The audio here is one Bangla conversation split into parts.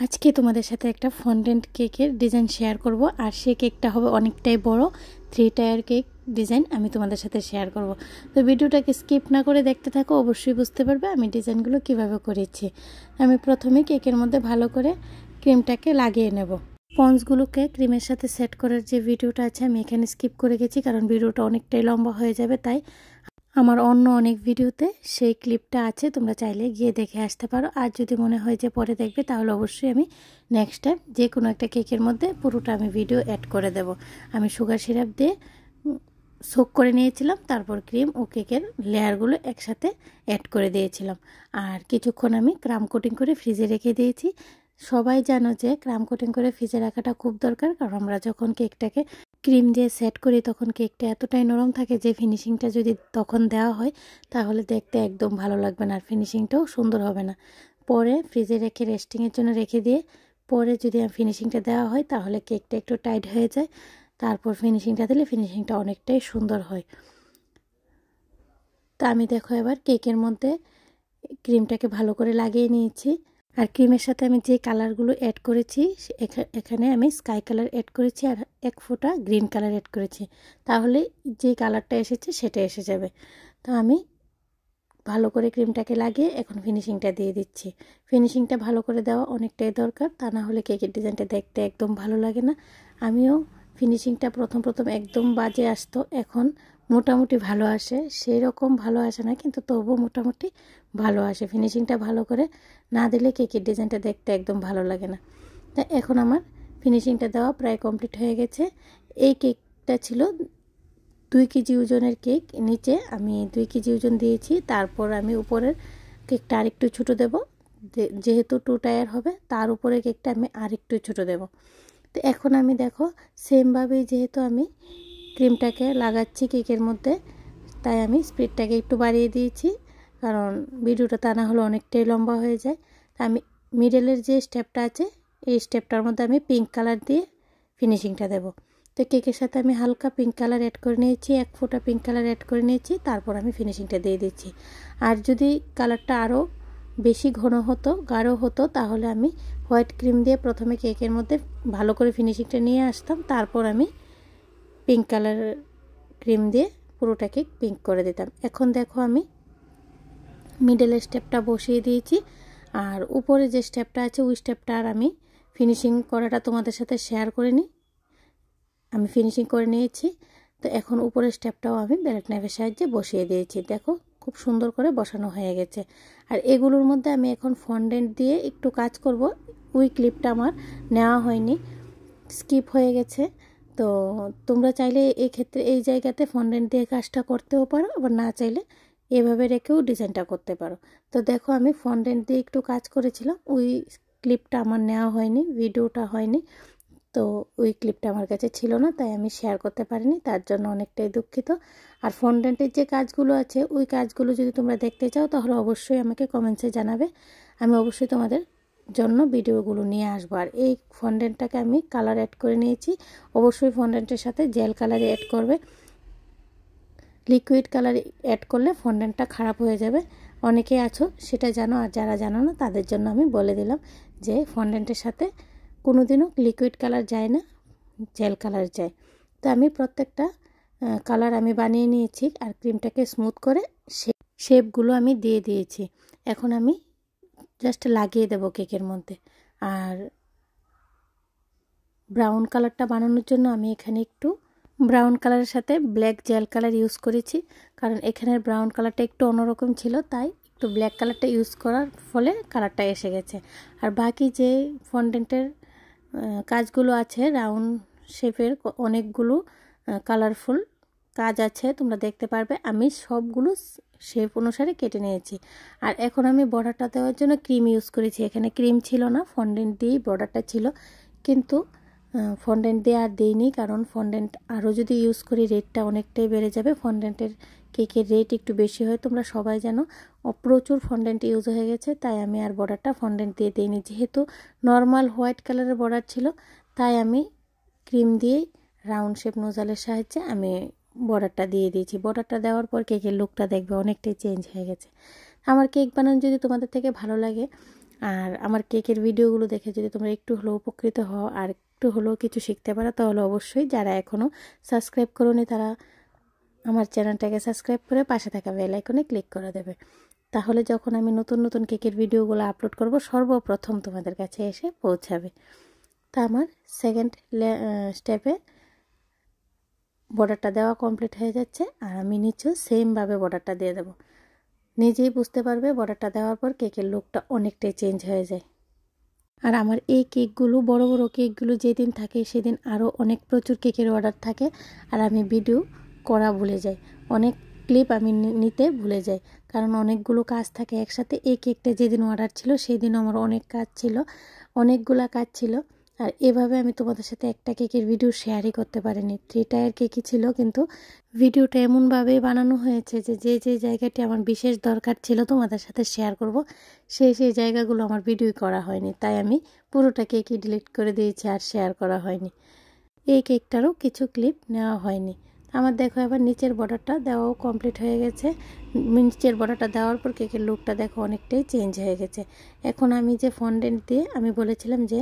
আজকে তোমাদের সাথে একটা ফন্ডেন্ট কেকের ডিজাইন শেয়ার করব আর সেই কেকটা হবে অনেকটাই বড় 3 টায়ার কেক ডিজাইন আমি তোমাদের সাথে শেয়ার করব। তো ভিডিওটাকে স্কিপ না করে দেখতে থাকো, অবশ্যই বুঝতে পারবে আমি ডিজাইনগুলো কিভাবে করেছি। আমি প্রথমে কেকের মধ্যে ভালো করে ক্রিমটাকে লাগিয়ে নেব। স্পঞ্জগুলোকে ক্রিমের সাথে সেট করার যে ভিডিওটা আছে আমি এখানে স্কিপ করে গেছি, কারণ ভিডিওটা অনেকটাই লম্বা হয়ে যাবে। তাই আমার অন্য অনেক ভিডিওতে সেই ক্লিপটা আছে, তোমরা চাইলে গিয়ে দেখে আসতে পারো। আর যদি মনে হয় যে পরে দেখবে, তাহলে অবশ্যই আমি নেক্সট টাইম যে কোনো একটা কেকের মধ্যে পুরোটা আমি ভিডিও অ্যাড করে দেব। আমি সুগার সিরাপ দিয়ে সোক করে নিয়েছিলাম, তারপর ক্রিম ও কেকের লেয়ারগুলো একসাথে অ্যাড করে দিয়েছিলাম। আর কিছুক্ষণ আমি ক্রাম কোটিং করে ফ্রিজে রেখে দিয়েছি। সবাই জানো যে ক্রাম কোটিং করে ফ্রিজে রাখাটা খুব দরকার, কারণ আমরা যখন কেকটাকে ক্রিম দিয়ে সেট করি তখন কেকটা এতটাই নরম থাকে যে ফিনিশিংটা যদি তখন দেওয়া হয় তাহলে দেখতে একদম ভালো লাগবে না, আর ফিনিশিংটাও সুন্দর হবে না। পরে ফ্রিজে রেখে রেস্টিংয়ের জন্য রেখে দিয়ে পরে যদি ফিনিশিংটা দেওয়া হয় তাহলে কেকটা একটু টাইট হয়ে যায়, তারপর ফিনিশিংটা দিলে ফিনিশিংটা অনেকটাই সুন্দর হয়। তা আমি দেখো এবার কেকের মধ্যে ক্রিমটাকে ভালো করে লাগিয়ে নিয়েছি। আর ক্রিমের সাথে আমি যে কালারগুলো অ্যাড করেছি, এখানে আমি স্কাই কালার অ্যাড করেছি আর এক ফোঁটা গ্রিন কালার অ্যাড করেছি, তাহলে যে কালারটা এসেছে সেটা এসে যাবে। তো আমি ভালো করে ক্রিমটাকে লাগিয়ে এখন ফিনিশিংটা দিয়ে দিচ্ছি। ফিনিশিংটা ভালো করে দেওয়া অনেকটাই দরকার, তা না হলে কেকের ডিজাইনটা দেখতে একদম ভালো লাগে না। আমিও ফিনিশিংটা প্রথম একদম বাজে আসতো, এখন মোটামুটি ভালো আসে। সেই রকম ভালো আসে না, কিন্তু তবুও মোটামুটি ভালো আসে। ফিনিশিংটা ভালো করে না দিলে কেকের ডিজাইনটা দেখতে একদম ভালো লাগে না। তা এখন আমার ফিনিশিংটা দেওয়া প্রায় কমপ্লিট হয়ে গেছে। এই কেকটা ছিল 2 কেজি ওজনের কেক, নিচে আমি 2 কেজি ওজন দিয়েছি। তারপর আমি উপরের কেকটা আরেকটু ছোটো দেব, যেহেতু 2 টায়ার হবে তার উপরে কেকটা আমি আরেকটু ছোটো দেব। তো এখন আমি দেখো সেমভাবেই যেহেতু আমি ক্রিমটাকে লাগাচ্ছি কেকের মধ্যে, তাই আমি স্পিডটাকে একটু বাড়িয়ে দিয়েছি, কারণ ভিডিওটা তা না হলে অনেকটাই লম্বা হয়ে যায়। তা আমি মিডলের যে স্টেপটা আছে এই স্টেপটার মধ্যে আমি পিঙ্ক কালার দিয়ে ফিনিশিংটা দেব। তো কেকের সাথে আমি হালকা পিঙ্ক কালার অ্যাড করে নিয়েছি, 1 ফোঁটা পিঙ্ক কালার অ্যাড করে নিয়েছি, তারপর আমি ফিনিশিংটা দিয়ে দিচ্ছি। আর যদি কালারটা আরও বেশি ঘন হতো, গাঢ় হতো, তাহলে আমি হোয়াইট ক্রিম দিয়ে প্রথমে কেকের মধ্যে ভালো করে ফিনিশিংটা নিয়ে আসতাম, তারপর আমি পিঙ্ক কালার ক্রিম দিয়ে পুরোটা কেক পিঙ্ক করে দিতাম। এখন দেখো আমি মিডলের স্টেপটা বসিয়ে দিয়েছি, আর উপরে যে স্টেপটা আছে ওই স্টেপটা আর আমি ফিনিশিং করাটা তোমাদের সাথে শেয়ার করে নিই। আমি ফিনিশিং করে নিয়েছি। তো এখন উপরের স্টেপটাও আমি ব্যালেট নাইফের সাহায্যে বসিয়ে দিয়েছি। দেখো খুব সুন্দর করে বসানো হয়ে গেছে। আর এগুলোর মধ্যে আমি এখন ফন্ডেন্ট দিয়ে একটু কাজ করব। ওই ক্লিপটা আমার নেওয়া হয়নি, স্কিপ হয়ে গেছে। তো তোমরা চাইলে এই ক্ষেত্রে এই জায়গাতে ফন্ডেন্ট দিয়ে কাজটা করতেও পারো, আবার না চাইলে এভাবে রেখেও ডিজাইনটা করতে পারো। তো দেখো আমি ফন্ডেন্ট দিয়ে একটু কাজ করেছিলাম, ওই ক্লিপটা আমার নেওয়া হয়নি, ভিডিওটা হয়নি। তো ওই ক্লিপটা আমার কাছে ছিল না, তাই আমি শেয়ার করতে পারিনি, তার জন্য অনেকটাই দুঃখিত। আর ফন্ডেন্টের যে কাজগুলো আছে ওই কাজগুলো যদি তোমরা দেখতে চাও তাহলে অবশ্যই আমাকে কমেন্টসে জানাবে, আমি অবশ্যই তোমাদের জন্য ভিডিওগুলো নিয়ে আসবো। আর এই ফন্ডেন্টটাকে আমি কালার অ্যাড করে নিয়েছি, অবশ্যই ফন্ডেন্টের সাথে জেল কালার অ্যাড করবে। লিকুইড কালার অ্যাড করলে ফন্ডেন্টটা খারাপ হয়ে যাবে, অনেকেই আছো সেটা জানো, আর যারা জানো না তাদের জন্য আমি বলে দিলাম যে ফন্ডেন্টের সাথে কোনোদিনও লিকুইড কালার যায় না, জেল কালার যায়। তো আমি প্রত্যেকটা কালার আমি বানিয়ে নিয়েছি, আর ক্রিমটাকে স্মুথ করে শেপগুলো আমি দিয়ে দিয়েছি। এখন আমি জাস্ট লাগিয়ে দেব কেকের মধ্যে। আর ব্রাউন কালারটা বানানোর জন্য আমি এখানে একটু ব্রাউন কালারের সাথে ব্ল্যাক জেল কালার ইউজ করেছি, কারণ এখানের ব্রাউন কালারটা একটু অন্যরকম ছিল, তাই একটু ব্ল্যাক কালারটা ইউজ করার ফলে কালারটা এসে গেছে। আর বাকি যে ফন্ডেন্টের কাজগুলো আছে রাউন্ড শেপের অনেকগুলো কালারফুল কাজ আছে, তোমরা দেখতে পারবে। আমি সবগুলো শেপ অনুসারে কেটে নিয়েছি। আর এখন আমি বর্ডারটা দেওয়ার জন্য ক্রিম ইউজ করেছি। এখানে ক্রিম ছিল না, ফন্ডেন্ট দিয়েই বর্ডারটা ছিল, কিন্তু ফন্ডেন্ট দিয়ে আর দিইনি, কারণ ফন্ডেন্ট আরও যদি ইউজ করি রেটটা অনেকটাই বেড়ে যাবে। ফন্ডেন্টের কেকের রেট একটু বেশি হয়, তোমরা সবাই জানো। প্রচুর ফন্ডেন্ট ইউজ হয়ে গেছে, তাই আমি আর বর্ডারটা ফন্ডেন্ট দিয়ে দিইনি। যেহেতু নর্মাল হোয়াইট কালারের বর্ডার ছিল, তাই আমি ক্রিম দিয়েই রাউন্ড শেপ নোজালের সাহায্যে আমি বর্ডারটা দিয়ে দিয়েছি। বর্ডারটা দেওয়ার পর কেকের লুকটা দেখবে অনেকটাই চেঞ্জ হয়ে গেছে। আমার কেক বানানো যদি তোমাদের থেকে ভালো লাগে, আর আমার কেকের ভিডিওগুলো দেখে যদি তোমরা একটু হলেও উপকৃত হও আর একটু হলেও কিছু শিখতে পারো, তাহলে অবশ্যই যারা এখনও সাবস্ক্রাইব করোনি তারা আমার চ্যানেলটাকে সাবস্ক্রাইব করে পাশে থাকা বেল আইকনে ক্লিক করে দেবে। তাহলে যখন আমি নতুন নতুন কেকের ভিডিওগুলো আপলোড করব সর্বপ্রথম তোমাদের কাছে এসে পৌঁছাবে। তা আমার সেকেন্ড স্টেপে বর্ডারটা দেওয়া কমপ্লিট হয়ে যাচ্ছে, আর আমি নিচেও সেমভাবে বর্ডারটা দিয়ে দেবো। নিজেই বুঝতে পারবে বর্ডারটা দেওয়ার পর কেকের লুকটা অনেকটাই চেঞ্জ হয়ে যায়। আর আমার এই কেকগুলো বড় বড় কেকগুলো যেদিন থাকে সেদিন আরও অনেক প্রচুর কেকের অর্ডার থাকে, আর আমি ভিডিও করা ভুলে যাই, অনেক ক্লিপ আমি নিতে ভুলে যাই, কারণ অনেকগুলো কাজ থাকে একসাথে। এই কেকটা যেদিন অর্ডার ছিল সেদিন আমার অনেক কাজ ছিল, অনেকগুলা কাজ ছিল। আর এভাবে আমি তোমাদের সাথে একটা কেকের ভিডিও শেয়ারই করতে পারিনি। 3 টায়ার কেকই ছিল, কিন্তু ভিডিওটা এমনভাবেই বানানো হয়েছে যে যে জায়গাটি আমার বিশেষ দরকার ছিল তোমাদের সাথে শেয়ার করব, সেই জায়গাগুলো আমার ভিডিও করা হয়নি, তাই আমি পুরোটা কেকই ডিলিট করে দিয়েছি আর শেয়ার করা হয়নি। এই কেকটারও কিছু ক্লিপ নেওয়া হয়নি। আমার দেখো এবার নিচের বর্ডারটা দেওয়াও কমপ্লিট হয়ে গেছে। নিচের বর্ডারটা দেওয়ার পর কেকের লুকটা দেখো অনেকটাই চেঞ্জ হয়ে গেছে। এখন আমি যে ফন্ডেন্ট দিয়ে আমি বলেছিলাম যে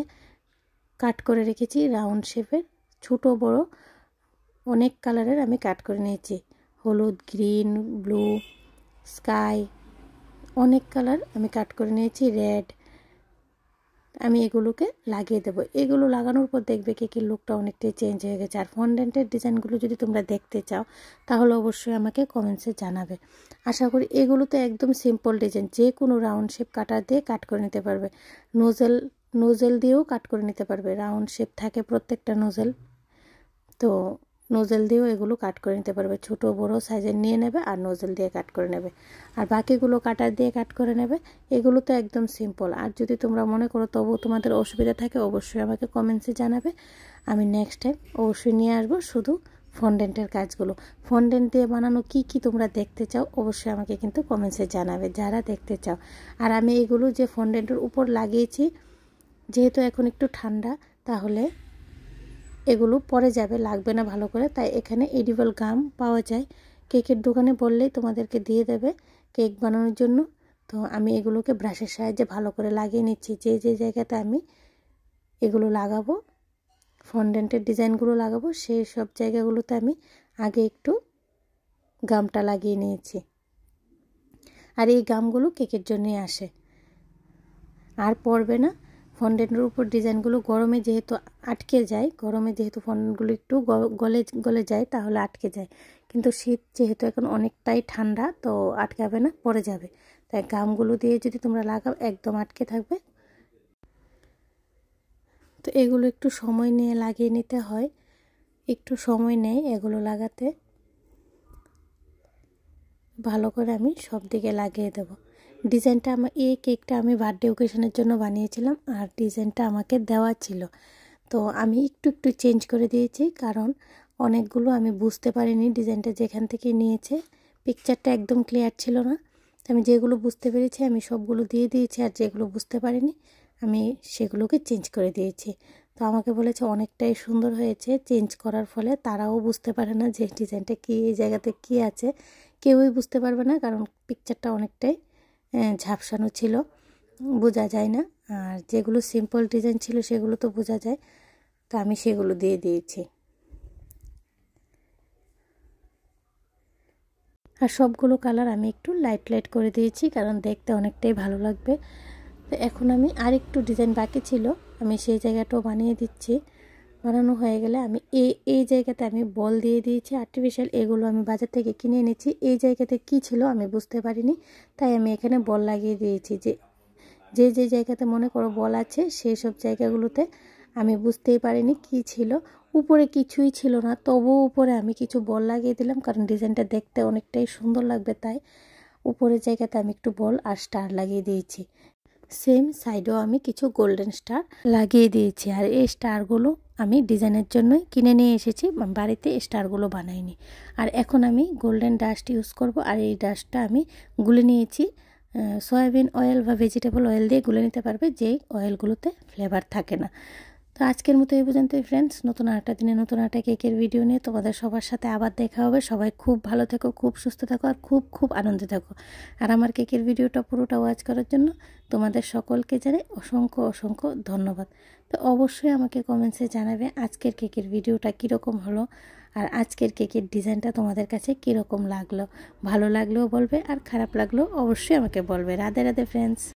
কাট করে রেখেছি রাউন্ড শেপের, ছোটো বড় অনেক কালারের আমি কাট করে নিয়েছি, হলুদ, গ্রিন, ব্লু, স্কাই, অনেক কালার আমি কাট করে নিয়েছি, রেড। আমি এগুলোকে লাগিয়ে দেবো। এগুলো লাগানোর পর দেখবে কেকের লুকটা অনেকটাই চেঞ্জ হয়ে গেছে। আর ফন্ডেন্টের ডিজাইনগুলো যদি তোমরা দেখতে চাও তাহলে অবশ্যই আমাকে কমেন্টসে জানাবে। আশা করি এগুলো তো একদম সিম্পল ডিজাইন, যে কোনো রাউন্ড শেপ কাটার দিয়ে কাট করে নিতে পারবে, নোজেল দিয়েও কাট করে নিতে পারবে। রাউন্ড শেপ থাকে প্রত্যেকটা নোজেল, তো নোজেল দিয়েও এগুলো কাট করে নিতে পারবে। ছোটো বড়ো সাইজের নিয়ে নেবে আর নোজেল দিয়ে কাট করে নেবে, আর বাকিগুলো কাটার দিয়ে কাট করে নেবে। এগুলো তো একদম সিম্পল। আর যদি তোমরা মনে করো তবুও তোমাদের অসুবিধা থাকে অবশ্যই আমাকে কমেন্টসে জানাবে, আমি নেক্সট টাইম অবশ্যই নিয়ে আসবো শুধু ফন্ডেন্টের কাজগুলো। ফন্ডেন্ট দিয়ে বানানো কি তোমরা দেখতে চাও অবশ্যই আমাকে কিন্তু কমেন্টসে জানাবে যারা দেখতে চাও। আর আমি এগুলো যে ফন্ডেন্টের উপর লাগিয়েছি, যেহেতু এখন একটু ঠান্ডা, তাহলে এগুলো পরে যাবে, লাগবে না ভালো করে, তাই এখানে এডিবল গাম পাওয়া যায়। কেকের দোকানে বললেই তোমাদেরকে দিয়ে দেবে কেক বানানোর জন্য। তো আমি এগুলোকে ব্রাশের সাহায্যে ভালো করে লাগিয়ে নিচ্ছি। যে জায়গাতে আমি এগুলো লাগাবো, ফন্ডেন্টের ডিজাইনগুলো লাগাবো, সেই সব জায়গাগুলোতে আমি আগে একটু গামটা লাগিয়ে নিয়েছি। আর এই গামগুলো কেকের জন্যই আসে, আর পড়বে না। ফন্ডেন্টের উপর ডিজাইনগুলো গরমে যেহেতু আটকে যায়, গরমে যেহেতু ফন্ডেন্টগুলো একটু গলে যায় তাহলে আটকে যায়, কিন্তু শীত যেহেতু এখন অনেকটাই ঠান্ডা, তো আটকাবে না, পড়ে যাবে। তাই গামগুলো দিয়ে যদি তোমরা লাগাও একদম আটকে থাকবে। তো এগুলো একটু সময় নিয়ে লাগিয়ে নিতে হয়, একটু সময় নেয় এগুলো লাগাতে। ভালো করে আমি সব দিকে লাগিয়ে দেব। ডিজাইনটা এই কেকটা আমি বার্থডে ওকেশনের জন্য বানিয়েছিলাম, আর ডিজাইনটা আমাকে দেওয়া ছিল, তো আমি একটু চেঞ্জ করে দিয়েছি, কারণ অনেকগুলো আমি বুঝতে পারিনি ডিজাইনটা যেখান থেকে নিয়েছে, পিকচারটা একদম ক্লিয়ার ছিল না। আমি যেগুলো বুঝতে পেরেছি আমি সবগুলো দিয়ে দিয়েছি, আর যেগুলো বুঝতে পারিনি আমি সেগুলোকে চেঞ্জ করে দিয়েছি। তো আমাকে বলেছে অনেকটাই সুন্দর হয়েছে। চেঞ্জ করার ফলে তারাও বুঝতে পারে না যে ডিজাইনটা কী, এই জায়গাতে কী আছে, কেউই বুঝতে পারবে না, কারণ পিকচারটা অনেকটাই ঝাপসানো ছিল, বোঝা যায় না। আর যেগুলো সিম্পল ডিজাইন ছিল সেগুলো তো বোঝা যায়, তো আমি সেগুলো দিয়ে দিয়েছি। আর সবগুলো কালার আমি একটু লাইট করে দিয়েছি, কারণ দেখতে অনেকটাই ভালো লাগবে। তো এখন আমি আরেকটু ডিজাইন বাকি ছিল, আমি সেই জায়গাটাও বানিয়ে দিচ্ছি। বানানো হয়ে গেলে আমি এই জায়গাতে আমি বল দিয়ে দিয়েছি আর্টিফিশিয়াল, এগুলো আমি বাজার থেকে কিনে এনেছি। এই জায়গাতে কি ছিল আমি বুঝতে পারিনি, তাই আমি এখানে বল লাগিয়ে দিয়েছি। যে জায়গাতে মনে করো বল আছে সেই সব জায়গাগুলোতে আমি বুঝতেই পারিনি কি ছিল। উপরে কিছুই ছিল না, তবুও উপরে আমি কিছু বল লাগিয়ে দিলাম, কারণ ডিজাইনটা দেখতে অনেকটাই সুন্দর লাগবে, তাই উপরের জায়গাতে আমি একটু বল আর স্টার লাগিয়ে দিয়েছি। সেম সাইডেও আমি কিছু গোল্ডেন স্টার লাগিয়ে দিয়েছি। আর এই স্টারগুলো আমি ডিজাইনের জন্যই কিনে নিয়ে এসেছি, বাড়িতে স্টারগুলো বানাইনি। আর এখন আমি গোল্ডেন ডাস্ট ইউজ করব, আর এই ডাস্টটা আমি গুলে নিয়েছি। সয়াবিন অয়েল বা ভেজিটেবল অয়েল দিয়ে গুলে নিতে পারবে, যে অয়েলগুলোতে ফ্লেভার থাকে না। তো আজকের মতো এই পর্যন্তই ফ্রেন্ডস, নতুন আরেকটা দিনে নতুন একটা কেকের ভিডিও নিয়ে তোমাদের সবার সাথে আবার দেখা হবে। সবাই খুব ভালো থেকো, খুব সুস্থ থাকো, আর খুব খুব আনন্দে থাকো। আর আমার কেকের ভিডিওটা পুরোটা ওয়াচ করার জন্য তোমাদের সকলকে জানাই অসংখ্য অসংখ্য ধন্যবাদ। তো অবশ্যই আমাকে কমেন্টসে জানাবে আজকের কেকের ভিডিওটা কীরকম হলো, আর আজকের কেকের ডিজাইনটা তোমাদের কাছে কীরকম লাগলো। ভালো লাগলেও বলবে, আর খারাপ লাগলেও অবশ্যই আমাকে বলবে। রাধে রাধে ফ্রেন্ডস।